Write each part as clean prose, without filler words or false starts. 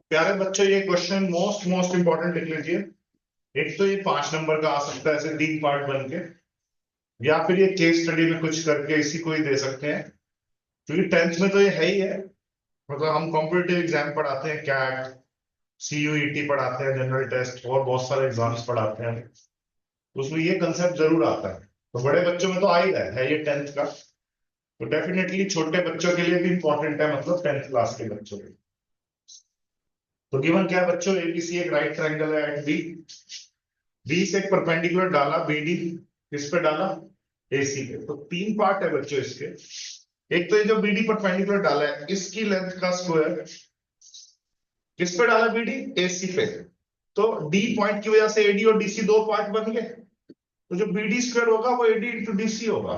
प्यारे बच्चों, ये क्वेश्चन मोस्ट मोस्ट इंपॉर्टेंट लिख लीजिए। एक तो ये 5 नंबर का आ सकता है ऐसे 3 पार्ट बन के, या फिर ये केस स्टडी में कुछ करके इसी को ही दे सकते हैं, क्योंकि 10th में तो ये है ही है। मतलब हम कॉम्पिटिटिव एग्जाम पढ़ाते हैं, कैट, सीयूईटी पढ़ाते हैं, जनरल टेस्ट और बहुत सारे एग्जाम्स पढ़ाते हैं, तो उसमें ये कंसेप्ट जरूर आता है। तो बड़े बच्चों में तो आ ही रहा है ये 10th का, तो डेफिनेटली छोटे बच्चों के लिए भी इंपॉर्टेंट है, मतलब 10th क्लास के बच्चों के लिए। तो गिवन क्या है बच्चों, एबीसी एक राइट ट्रायंगल है एट बी, बी से एक परपेंडिकुलर डाला बीडी, किस पे डाला, एसी पे। तो 3 पार्ट है बच्चों इसके। एक तो ये जो बीडी परपेंडिकुलर डाला है, इसकी लेंथ का स्क्वायर किस पे डाला, बीडी एसी पे। तो डी पॉइंट की वजह से एडी और डीसी 2 पार्ट बन गए, तो जो बीडी स्क्वायर होगा वो एडी इंटू डीसी होगा।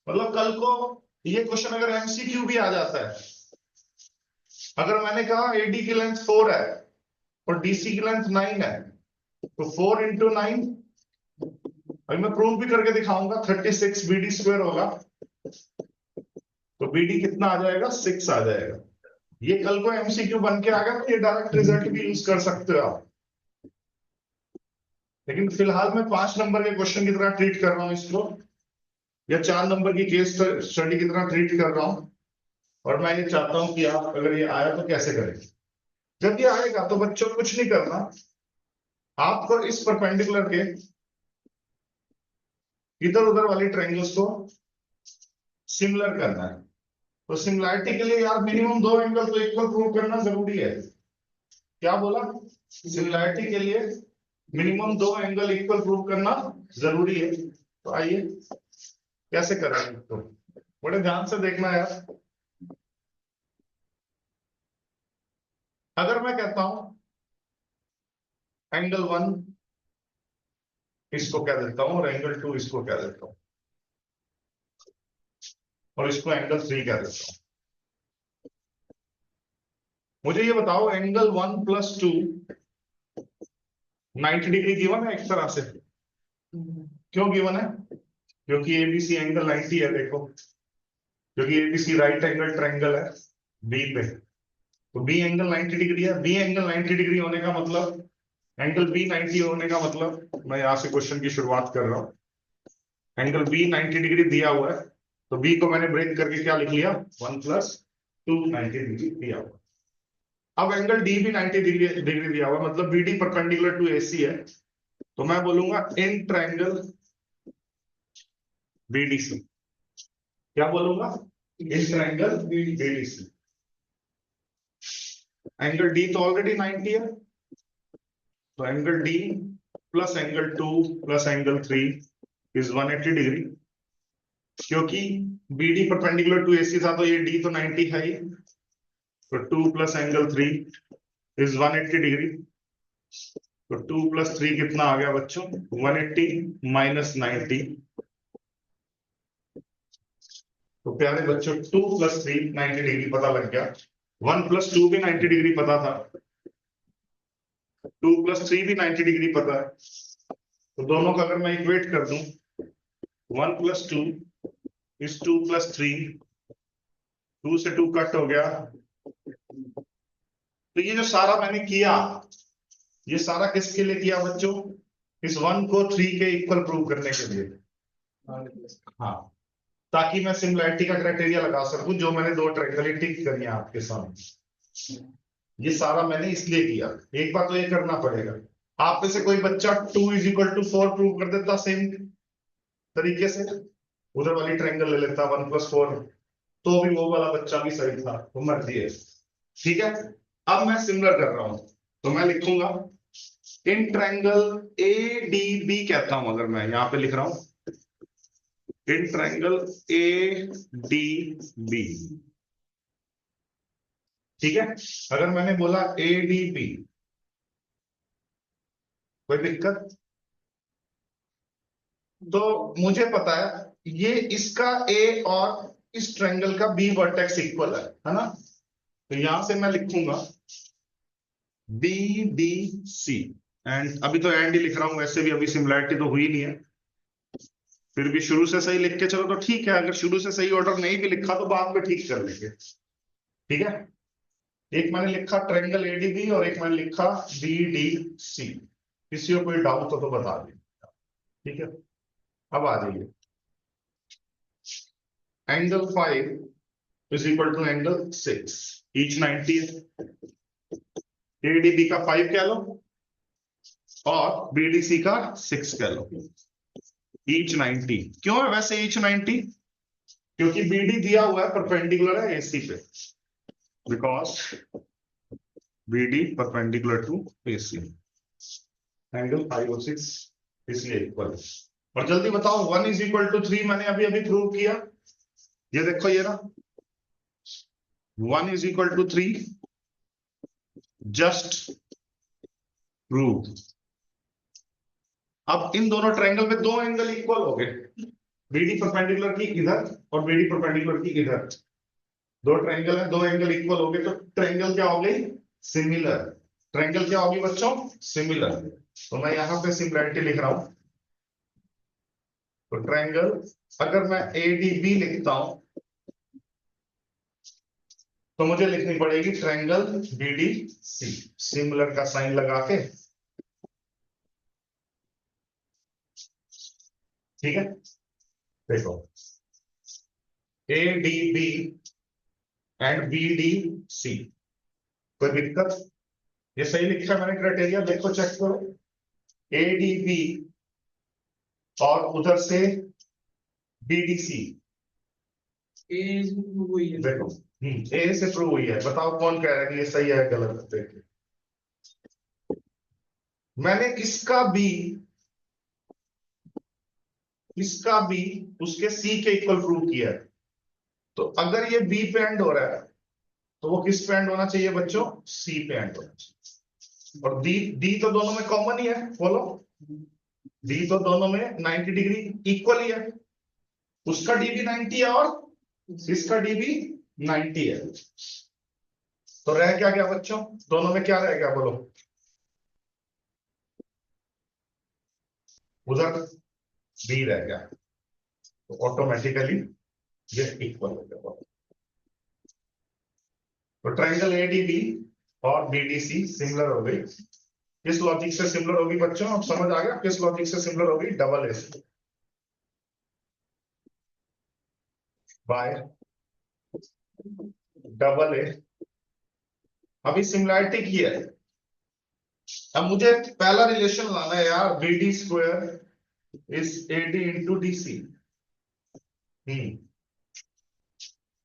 मतलब कल को ये क्वेश्चन अगर एमसीक्यू भी आ जाता है, अगर मैंने कहा एडी की लेंथ 4 है और डीसी की लेंथ 9 है, तो 4 इंटू 9, अभी मैं प्रूव भी करके दिखाऊंगा, 36 बीडी स्क्वायर होगा। तो बीडी कितना आ जाएगा, 6 आ जाएगा। ये कल को एमसीक्यू बन के आ गया तो ये डायरेक्ट रिजल्ट भी यूज कर सकते हो आप। लेकिन फिलहाल मैं 5 नंबर के क्वेश्चन की तरह ट्रीट कर रहा हूं इसको, या 4 नंबर की केस स्टडी की तरह ट्रीट कर रहा हूं। और मैं ये चाहता हूं कि आप अगर ये आया तो कैसे करें। जब ये आएगा तो बच्चों कुछ नहीं करना, आपको इस परपेंडिकुलर के इधर उधर वाली ट्रायंगल्स को सिमिलर करना है। तो सिमिलैरिटी के लिए यार मिनिमम 2 एंगल तो इक्वल प्रूव करना जरूरी है। क्या बोला, सिमिलैरिटी के लिए मिनिमम 2 एंगल इक्वल प्रूव करना जरूरी है। तो आइए कैसे करेंगे, तो बड़े ध्यान से देखना यार। अगर मैं कहता हूं एंगल 1 इसको क्या देता हूं और एंगल 2 इसको क्या देता हूं, और इसको एंगल 3 क्या देता हूं, मुझे ये बताओ एंगल 1 प्लस 2 90 डिग्री गिवन है एक तरह से। क्यों गिवन है, क्योंकि एबीसी एंगल 90 है, देखो, क्योंकि एबीसी राइट एंगल ट्रायंगल है बी पे। तो बी एंगल 90 डिग्री है, बी एंगल 90 डिग्री होने का मतलब, एंगल बी 90 होने का मतलब, मैं यहां से क्वेश्चन की शुरुआत कर रहा हूं। एंगल बी 90 डिग्री दिया हुआ है, तो बी को मैंने ब्रेक करके क्या लिख लिया, 1 प्लस 2 90 डिग्री दिया हुआ। अब एंगल डी भी 90 डिग्री दिया हुआ, मतलब बीडी परपेंडिकुलर टू एसी है। तो मैं बोलूंगा इन ट्रायंगल बीडीसी। क्या बोलूंगा, in triangle BDC. Angle D तो ऑलरेडी 90 है, तो angle D plus angle 2 plus angle 3 is 180 degree. क्योंकि बीडी परपेंडिकुलर टू एसी था, तो ये डी तो 90 है ही, तो 2 प्लस एंगल 3 इज 180 डिग्री। तो 2 प्लस 3 कितना आ गया बच्चों, 180 माइनस 90। तो प्यारे बच्चों 2 प्लस 3 90 डिग्री पता लग गया, 1 प्लस 2 भी 90 डिग्री पता था, 2 प्लस 3 भी 90 डिग्री पता है। तो दोनों का अगर मैं इक्वेट कर दूं, 1 प्लस 2 इज 2 प्लस 3, 2 से 2 कट हो गया। तो ये जो सारा मैंने किया, ये सारा किसके लिए किया बच्चों, इस 1 को 3 के इक्वल प्रूव करने के लिए। हाँ, ताकि मैं सिमिलैरिटी का क्राइटेरिया लगा सकूं, जो मैंने 2 ट्रायंगल टिक करी है आपके सामने। ये सारा मैंने इसलिए किया, एक बार तो ये करना पड़ेगा। आप में से कोई बच्चा 2 इज इक्वल टू 4 प्रूव कर देता सेम तरीके से, उधर वाली ट्रायंगल ले लेता 1 प्लस 4, तो भी वो वाला बच्चा भी सही था, वो मर्जी है। ठीक है, अब मैं सिमिलर कर रहा हूं, तो मैं लिखूंगा in triangle A D B कहता हूं, अगर मैं यहां पे लिख रहा हूं in triangle A D B. ठीक है, अगर मैंने बोला ए डी बी, कोई दिक्कत, तो मुझे पता है ये इसका ए और इस ट्रायंगल का बी वर्टेक्स इक्वल है ना। तो यहां से मैं लिखूंगा बी डी सी, एंड अभी तो एंड ही लिख रहा हूं, वैसे भी अभी सिमिलैरिटी तो हुई नहीं है, फिर भी शुरू से सही लिख के चलो तो ठीक है, अगर शुरू से सही ऑर्डर नहीं भी लिखा तो बाद में ठीक कर लेंगे। ठीक है, एक मैंने लिखा ट्रायंगल एडीबी और एक मैंने लिखा बीडीसी। किसी को कोई डाउट हो तो बता दीजिए। ठीक है, अब आ जाइए। Angle 5 is equal to angle 6, each 90 है। एडीबी का 5 कह लो और बीडीसी का 6 कह लो, ईच 90। क्यों है वैसे ईच 90? क्योंकि बीडी दिया हुआ है परपेंडिकुलर है एसी पे, because BD perpendicular to AC, angle 5 और 6 इसलिए इक्वल। और जल्दी बताओ 1 इज इक्वल टू 3 मैंने अभी अभी प्रूव किया। ये देखो ये ना, 1 is equal to 3, just prove. अब इन दोनों ट्रायंगल में दो एंगल इक्वल हो गए, बीडी परपेंडिकुलर की इधर और बीडी परपेंडिकुलर की इधर। दो ट्रायंगल है, दो एंगल इक्वल हो गए, तो ट्रायंगल क्या हो गई? सिमिलर। ट्रायंगल क्या होगी बच्चों? सिमिलर। तो मैं यहां पे सिमिलरिटी लिख रहा हूं। तो ट्रायंगल, अगर मैं एडीबी लिखता हूं तो मुझे लिखनी पड़ेगी ट्रायंगल बीडीसी, सिमिलर का साइन लगा के। ठीक है, देखो एडीबी एंड बीडीसी, कोई दिक्कत? ये सही लिखा है मैंने क्राइटेरिया, देखो चेक करो। एडीबी और उधर से बीडीसी, देखो ए से प्रूव हुई है। बताओ कौन कह रहा है कि ये सही है गलत? देखिए मैंने इसका बी उसके सी के इक्वल प्रूव किया है। तो अगर ये बी पे एंड हो रहा है तो वो किस पे एंड होना चाहिए बच्चों? सी पे एंड होना चाहिए। और डी डी तो दोनों में कॉमन ही है, बोलो। डी तो दोनों में 90 डिग्री इक्वल ही है। उसका डी भी 90 है और इसका डी भी 90 है। तो रह क्या गया बच्चों? दोनों में क्या रह गया बोलो? उधर बी रह गया, तो ऑटोमेटिकली ये इक्वल हो गया। तो ट्रायंगल एडीबी और बीडीसी सिमिलर हो गई। किस लॉजिक से सिमिलर होगी बच्चों? अब समझ आ गया किस लॉजिक से सिमिलर होगी? Double A bye double A. अभी सिमिलरिटी की है, अब मुझे पहला रिलेशन लाना है यार। BD square is AD into DC.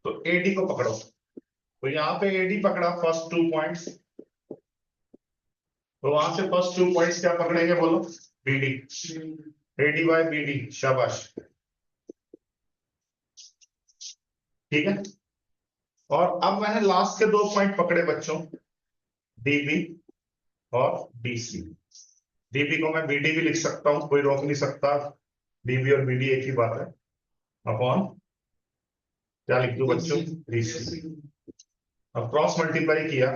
तो एडी को पकड़ो, तो यहां पे एडी पकड़ा फर्स्ट 2 पॉइंट्स, तो वहां से फर्स्ट 2 पॉइंट्स क्या पकड़ेंगे बोलो? बीडी, एडी बाय बीडी, शाबाश। ठीक है, और अब मैंने लास्ट के 2 पॉइंट पकड़े बच्चों, डीबी और डीसी। डीबी को मैं बीडी भी लिख सकता हूं, कोई रोक नहीं सकता। डीबी और बीडी एक ही बात है। अपॉन क्या लिख दो बच्चों? डीसी। अब क्रॉस मल्टीप्लाई किया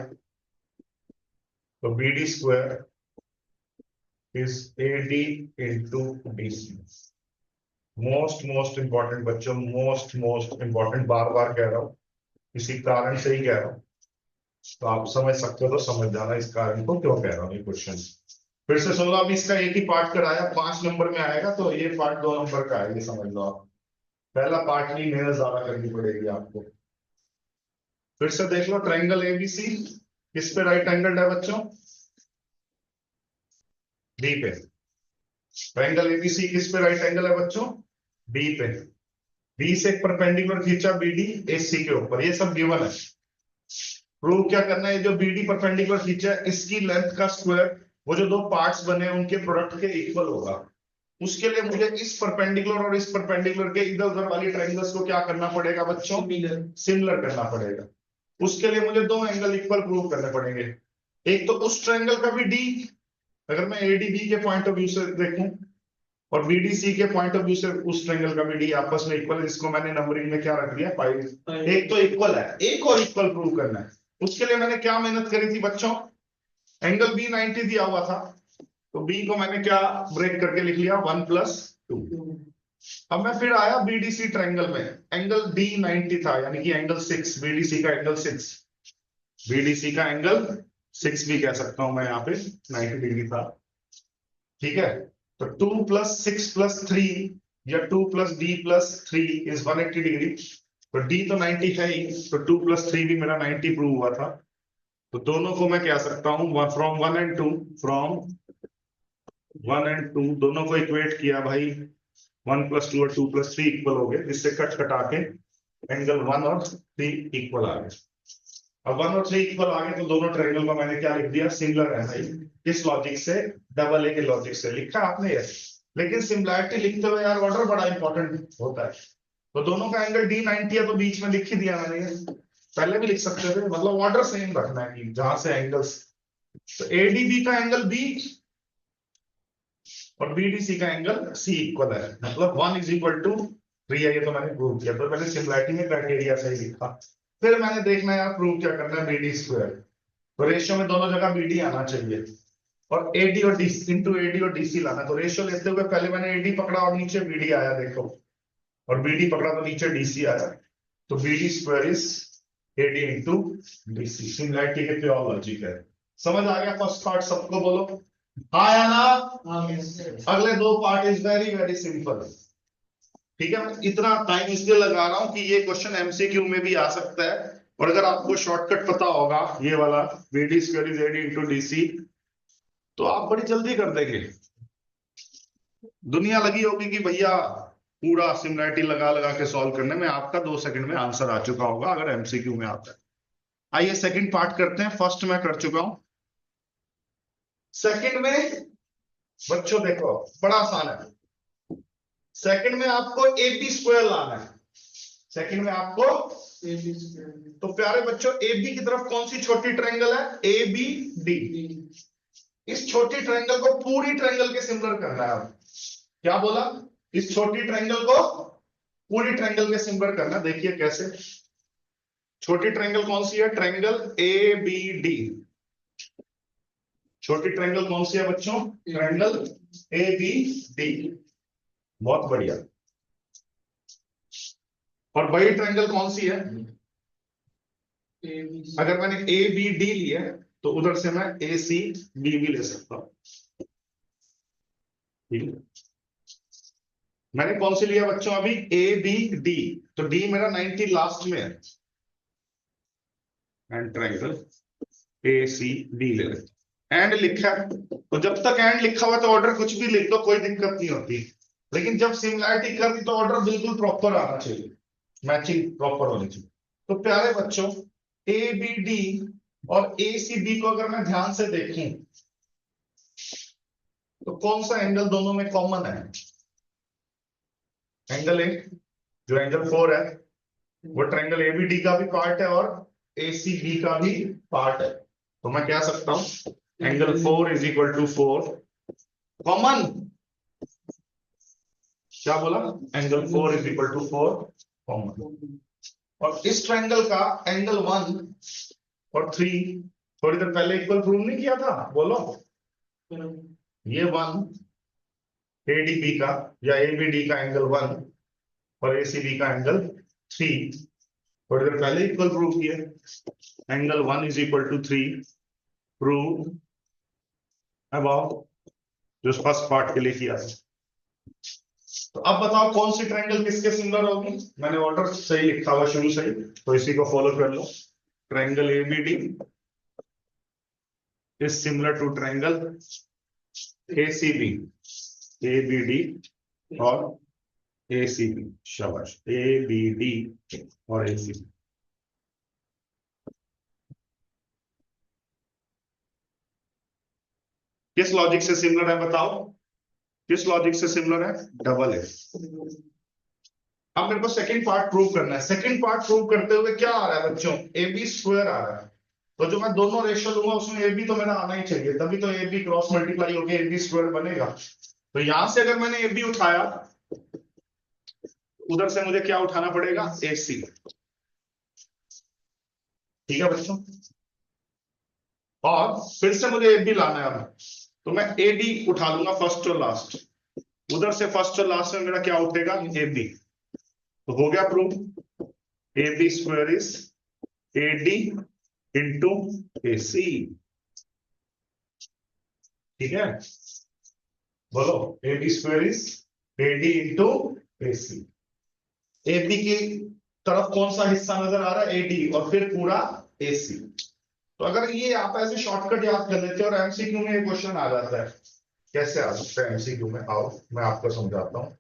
तो BD square is AD into DC. Most important बच्चों, मोस्ट इंपॉर्टेंट, बार बार कह रहा हूं, किसी कारण से ही कह रहा हूं। तो आप समझ सकते हो तो समझ जाना इस कारण को क्यों कह रहा हूं ये क्वेश्चन। फिर से सुनो, अभी इसका एक ही पार्ट कराया, 5 नंबर में आएगा, तो ये पार्ट 2 नंबर का है, ये समझ लो आप। पहला पार्ट की मेहनत ज्यादा करनी पड़ेगी आपको। फिर से देख लो, ट्रायंगल एबीसी किस पे राइट एंगल है बच्चों? बी पे। ट्रायंगल एबीसी किस पे राइट एंगल है बच्चों? बी पे। बी से एक परपेंडिकुलर खींचा बीडी एसी के ऊपर, ये सब गिवन है। प्रूव क्या करना है? जो बीडी परपेंडिकुलर खींचा है इसकी लेंथ का स्क्वायर, वो जो दो पार्ट्स बने हैं उनके प्रोडक्ट के इक्वल होगा। उसके लिए मुझे इस परपेंडिकुलर और इस परपेंडिकुलर के इधर उधर वाली ट्रायंगल्स को क्या करना पड़ेगा बच्चों? सिमिलर करना पड़ेगा। उसके लिए मुझे दो एंगल इक्वल प्रूव करने पड़ेंगे। एक तो उस ट्रायंगल का भी डी, अगर मैं एडीबी के पॉइंट ऑफ व्यू से देखूं, और बीडीसी के पॉइंट ऑफ व्यू से उस ट्रायंगल का भी डी आपस में इक्वल है, जिसको मैंने नंबरिंग में क्या रख दिया? 5। एक तो इक्वल है, एक और इक्वल प्रूव करना है। उसके लिए मैंने क्या मेहनत करी थी बच्चों? एंगल बी 90 दिया हुआ था, तो बी को मैंने क्या ब्रेक करके लिख लिया? 1+2। अब मैं फिर आया बीडीसी ट्रायंगल में, एंगल डी 90 था, यानी कि एंगल 6, बीडीसी का एंगल 6। बीडीसी का एंगल 6 भी कह सकता हूं मैं, यहाँ पे 90 डिग्री था। ठीक है, तो 2 + 6 + 3 या 2 + d + 3 इज 180 डिग्री। तो d तो 90 है ही, तो 2 + 3 भी मेरा 90 प्रूव हुआ था। तो दोनों को मैं कह सकता हूं फ्रॉम 1 एंड 2, फ्रॉम 1 एंड 2 दोनों को इक्वेट किया भाई, 1 + 2 और 2 + 3 इक्वल हो गए, इससे कट कटा के एंगल 1 और 3 इक्वल आ गए। अब 1 और 3 इक्वल आ गए तो दोनों ट्रायंगल में मैंने क्या लिख दिया, सिमिलर है भाई। किस लॉजिक से? डबल ए के लॉजिक से लिखा आपने ये। लेकिन सिमिलैरिटी लिखते हुए यार ऑर्डर बड़ा इंपॉर्टेंट होता है। तो दोनों का एंगल d 90 है, तो बीच में लिख ही दिया मैंने ये। पहले भी लिख सकते थे, मतलब ऑर्डर सेम रखना है कि जहां से एंगल्स, तो एडीबी का एंगल बी और बीडीसी का एंगल सी इक्वल है, मतलब 1 = 3 है। ये तो मैंने प्रूव किया, तो मैंने सिमिलैरिटी में क्राइटेरिया सही लिखा। फिर मैंने देखना यार प्रूव क्या करना है, बीडी स्क्वायर। तो रेशियो में दोनों जगह बीडी आना चाहिए, और एडी और डी इंटू एडी और डीसी लाना। तो रेशियो लेते हुए पहले मैंने एडी पकड़ा और नीचे बीडी आया, देखो, और बीडी पकड़ा तो नीचे डीसी आया। तो BD square is AD into DC. Similarity के प्योर लॉजिक है। समझ आ गया फर्स्ट पार्ट? सबको बोलो हाँ या ना। अगले दो part is very very simple. ठीक है, मैं इतना टाइम इसलिए लगा रहा हूं कि ये क्वेश्चन एमसीक्यू में भी आ सकता है। और अगर आपको शॉर्टकट पता होगा ये वाला, BD square is AD into DC, तो आप बड़ी जल्दी कर देंगे। दुनिया लगी होगी कि भैया पूरा सिमिलरिटी लगा लगा के सॉल्व करने में, आपका 2 सेकंड में आंसर आ चुका होगा अगर एमसीक्यू में आता है। आइए सेकंड पार्ट करते हैं। फर्स्ट मैं कर चुका हूं, सेकंड में बच्चों देखो बड़ा आसान है। सेकंड में आपको AB स्क्वायर लाना है। सेकंड में आपको AB स्क्वायर। तो प्यारे बच्चों AB की तरफ कौन सी छोटी ट्रायंगल है? ABD। इस छोटी ट्रायंगल को पूरी ट्रायंगल के सिमिलर करना है। क्या बोला? इस छोटी ट्रायंगल को पूरी ट्रायंगल के सिमिलर करना। देखिए कैसे। छोटी ट्रायंगल कौन सी है? Triangle ABD। छोटी ट्रायंगल कौन सी है बच्चों? Triangle ABD। बहुत बढ़िया। और बड़ी ट्रायंगल कौन सी है? अगर मैंने ABD लिया तो उधर से मैं ACB भी ले सकता हूं। ठीक है, मैंने कौन सी लिया बच्चों अभी? ABD। तो D मेरा 90 लास्ट में है, एंड ट्रायंगल ACB ले लेते। एंड लिखा है, तो जब तक एंड लिखा हुआ तो ऑर्डर कुछ भी लिख दो, कोई दिक्कत नहीं होती। लेकिन जब सिमिलैरिटी कर दी तो ऑर्डर बिल्कुल प्रॉपर आना चाहिए, मैचिंग प्रॉपर होनी चाहिए। तो प्यारे बच्चों ABD और ACB को अगर मैं ध्यान से देखूं तो कौन सा एंगल दोनों में कॉमन है? एंगल ए, जो एंगल 4 है वो ट्रायंगल ABD का भी पार्ट है और ACB का भी पार्ट है। तो मैं कह सकता हूं एंगल 4 = 4 कॉमन। क्या बोला? Angle 4 = 4 common. और इस ट्रायंगल का एंगल 1 और 3 थोड़ी देर पहले इक्वल प्रूव नहीं किया था? बोलो। ये 1 ADB का या ABD का एंगल 1 और ACB का एंगल 3 थोड़ी देर पहले इक्वल प्रूव किए। एंगल 1 = 3 प्रूव अबाउट, जो फर्स्ट पार्ट के लिए किया था। तो अब बताओ कौन सी ट्रायंगल किसके सिमिलर होगी? मैंने ऑर्डर सही लिखा हुआ शुरू से ही, तो इसी को फॉलो कर लो। Triangle ABD is similar to triangle ACB। ABD और ACB, शाबाश, ABD और ACB। किस लॉजिक से सिमिलर है बताओ? किस लॉजिक से सिमिलर है? Double A. अब मेरे को सेकंड पार्ट प्रूव करना है। सेकंड पार्ट प्रूव करते हुए क्या आ रहा है बच्चों? AB स्क्वायर आ रहा है। तो जो मैं दोनों रेशियो लूंगा उसमें AB तो मेरा आना ही चाहिए, तभी तो AB क्रॉस मल्टीप्लाई होकर AB स्क्वायर बनेगा। तो यहां से अगर मैंने AB उठाया, उधर से मुझे क्या उठाना पड़ेगा? AC। ठीक है बच्चों, और फिर से मुझे AB लाना है। तो मैं AD उठा लूंगा फर्स्ट और लास्ट, उधर से फर्स्ट और लास्ट में मेरा क्या उठेगा? AB। तो हो गया proof, AB square is AD into AC। ठीक है, बोलो AB² is AD into AC। AB की तरफ कौन सा हिस्सा नजर आ रहा है? AD, और फिर पूरा AC। तो अगर ये आप ऐसे शॉर्टकट याद कर लेते हो और MCQ में ये क्वेश्चन आ जाता है, कैसे आ सकता है MCQ में? आओ मैं आपको समझाता हूँ।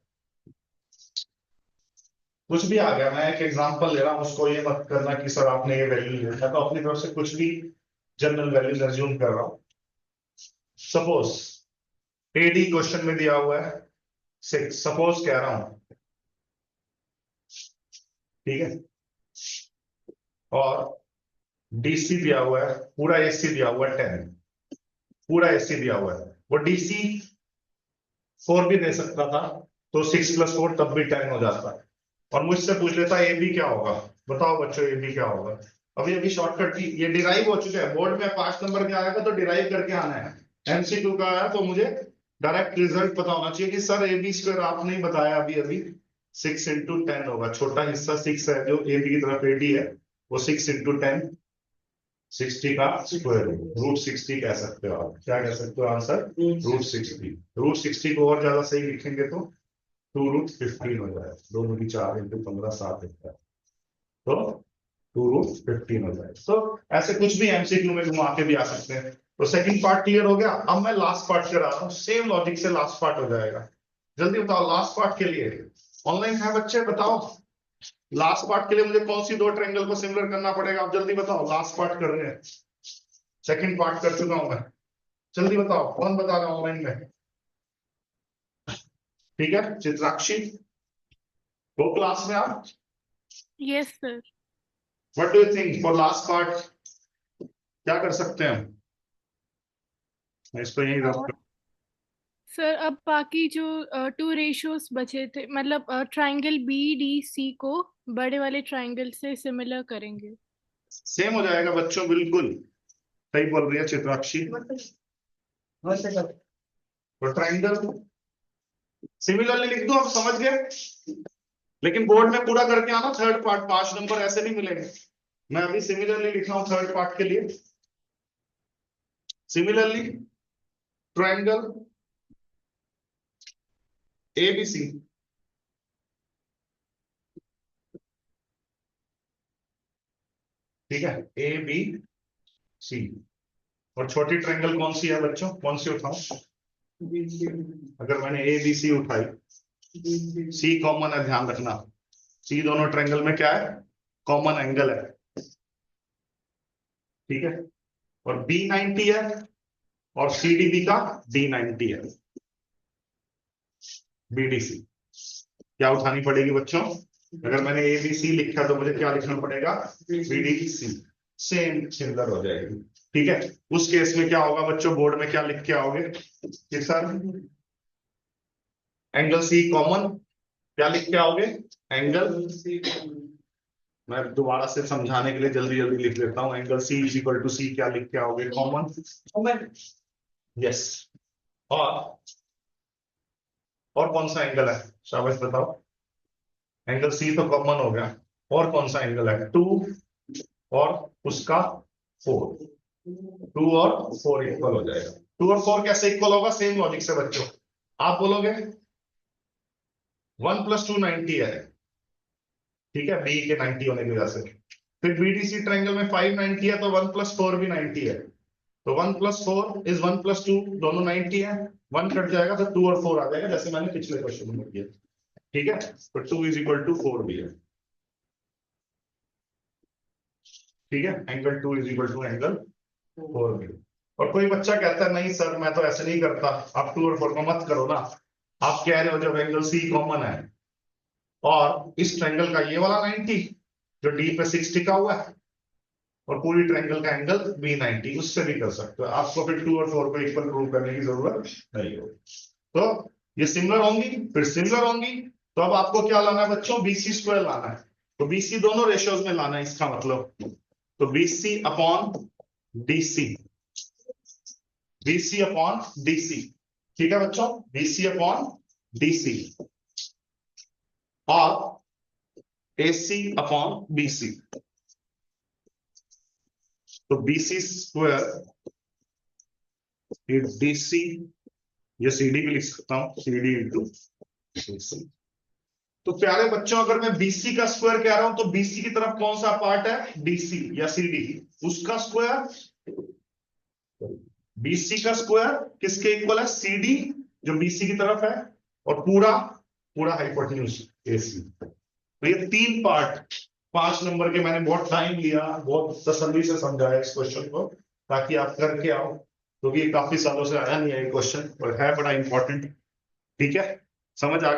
कुछ भी आ गया, मैं एक एग्जांपल ले रहा हूं, उसको ये मत करना कि सर आपने ये वैल्यू लिया था, तो अपनी तरफ से कुछ भी जनरल वैल्यूज अज्यूम कर रहा हूं। सपोज AD क्वेश्चन में दिया हुआ है 6, सपोज कह रहा हूं, ठीक है, और DC दिया हुआ है, पूरा AC दिया हुआ है 10, पूरा AC दिया हुआ है। वो DC 4 भी दे सकता था, तो 6 + 4 तब भी 10 हो जाता है। और मुझसे पूछ लेता AB क्या होगा? बताओ बच्चों AB क्या होगा? अभी अभी शॉर्टकट की ये डिराइव हो चुका है, बोर्ड में 5 नंबर के आएगा तो डिराइव करके आना है। MCQ का आया तो मुझे डायरेक्ट रिजल्ट पता होना चाहिए कि सर AB² आपने ही बताया अभी अभी 6 × 10 होगा। छोटा हिस्सा 6 है जो AB की तरफ AD है, वो 6 × 10 60 का स्क्वायर √60 कह सकते हो आप। क्या कह सकते हो आंसर? √60। √60 को और ज्यादा सही लिखेंगे तो 2√15 हो जाए। 2 × 4 × 15 7 होता है, तो 2√15 हो जाए। तो ऐसे कुछ भी MCQ में घुमा के भी आ सकते हैं। तो सेकंड पार्ट क्लियर हो गया। अब मैं लास्ट पार्ट करा रहा हूँ, सेम लॉजिक से लास्ट पार्ट हो जाएगा। जल्दी बताओ लास्ट पार्ट के लिए ऑनलाइन है बच्चे? बताओ लास्ट पार्ट के लिए मुझे कौन सी 2 ट्रायंगल को सिमिलर करना पड़ेगा? आप जल्दी बताओ, लास्ट पार्ट कर रहे हैं, सेकंड पार्ट कर चुका हूं मैं। जल्दी बताओ कौन बता रहा है ऑनलाइन में? ठीक है चित्राक्षी, वो क्लास में आप? Yes sir. What do you think for last part क्या कर सकते हैं हम? मैं इसको यही रख। सर अब बाकी जो 2 रेशियोज बचे थे, मतलब ट्राइंगल BDC को बड़े वाले ट्राइंगल से सिमिलर करेंगे। सेम हो जाएगा बच्चों, बिल्कुल सही बोल रही है चित्राक्षी। तो ट्राइंगल सिमिलरली लिख दो, आप समझ गए। लेकिन बोर्ड में पूरा करके आना थर्ड पार्ट, 5 नंबर ऐसे नहीं मिलेंगे। मैं अभी सिमिलरली लिख रहा हूं थर्ड पार्ट के लिए। सिमिलरली ट्रायंगल ABC, ठीक है, ABC। और छोटी ट्रायंगल कौन सी है बच्चों? कौन सी उठाऊं? अगर मैंने ABC उठाई, C कॉमन है, ध्यान रखना। C दोनों ट्रायंगल में क्या है? कॉमन एंगल है, ठीक है। और B 90 है और CDB का D 90 है। BDC क्या उठानी पड़ेगी बच्चों? अगर मैंने ABC लिखा तो मुझे क्या लिखना पड़ेगा? BDC। सेम सिमिलर हो जाएगी, ठीक है। उस केस में क्या होगा बच्चों? बोर्ड में क्या लिख के आओगे कि सर एंगल C कॉमन, क्या लिख के आओगे? एंगल, मैं दोबारा से समझाने के लिए जल्दी जल्दी लिख लेता हूं, एंगल C = C क्या लिख के आओगे? कॉमन। यस। और कौन सा एंगल है? शाबाश बताओ। एंगल C तो कॉमन हो गया, और कौन सा एंगल है? 2 और उसका 4। 2 और 4 इक्वल हो जाएगा। 2 और 4 कैसे इक्वल होगा? सेम लॉजिक से बच्चों। आप बोलोगे 1 + 2 90 है, ठीक है, B के 90 होने की वजह से। फिर BDC ट्रायंगल में 5 90 है, तो 1 + 4 भी 90 है। तो 1 + 4 इज 1 + 2, दोनों 90 है। 1 कट जाएगा तो 2 और 4 आ जाएगा, जैसे मैंने पिछले क्वेश्चन में किया, ठीक है। तो 2 = 4 भी है, ठीक है। एंगल 2 = एंगल 4 भी। और कोई बच्चा कहता है नहीं सर मैं तो ऐसे नहीं करता, आप 2 और 4 को मत करो ना। आप कह रहे हो जब एंगल C कॉमन है और इस ट्रायंगल का ये वाला 90 जो D पे 6 टिका हुआ है, और पूरी ट्रायंगल का एंगल B 90, उससे भी कर सकते हो। आपको फिर 2 और 4 को इक्वल प्रूव करने की जरूरत नहीं होगी। तो ये सिमिलर होंगी, फिर सिमिलर होंगी, तो अब आपको क्या लाना है बच्चों? BC² लाना है। तो BC दोनों रेशियोज में लाना है, इसका मतलब तो BC upon DC, BC upon DC, ठीक है बच्चों, BC अपॉन DC और AC अपॉन BC। तो BC स्क्वायर DC, या CD भी लिख सकता हूं, CD इंटू BC। तो प्यारे बच्चों, अगर मैं BC का स्क्वायर कह रहा हूं तो BC की तरफ कौन सा पार्ट है, DC या CD, उसका स्क्वायर, BC का स्क्वायर किसके इक्वल है, CD जो BC की तरफ है, और पूरा पूरा हाइपोटेन्यूज AC। तो ये 3 पार्ट 5 नंबर के मैंने बहुत टाइम लिया, बहुत तसल्ली से समझाया इस क्वेश्चन को, ताकि आप करके आओ, क्योंकि काफी सालों से आया नहीं है ये क्वेश्चन, और है बड़ा इंपॉर्टेंट। ठीक है, समझ आ